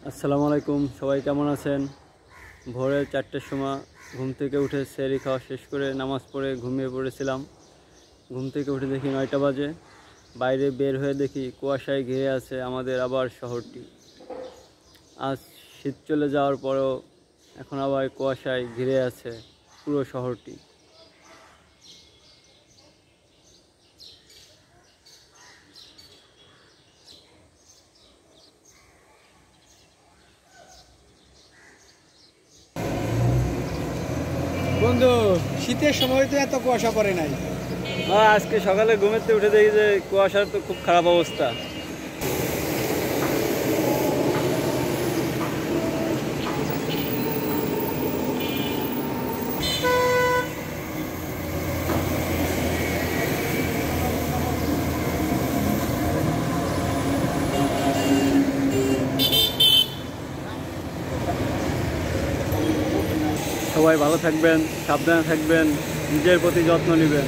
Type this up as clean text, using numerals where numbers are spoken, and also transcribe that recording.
আসসালামু আলাইকুম, সবাই কেমন আছেন? ভোরে 4টের সময় ঘুম থেকে উঠে সেহরি খাওয়া শেষ করে নামাজ পড়ে ঘুমিয়ে পড়েছিলাম। ঘুম থেকে উঠে দেখি 9টা বাজে। বাইরে বের হয়ে দেখি কুয়াশায় ঘিরে আছে আমাদের আবার শহরটি। আজ শীত চলে যাওয়ার পরেও এখন আবার কুয়াশায় ঘিরে আছে পুরো শহরটি। বন্ধু, শীতের সময় তো এত কুয়াশা পড়ে নাই। আজকে সকালে ঘুমেতে উঠে দেখি যে কুয়াশার তো খুব খারাপ অবস্থা। সবাই ভালো থাকবেন, সাবধানে থাকবেন, নিজের প্রতি যত্ন নেবেন।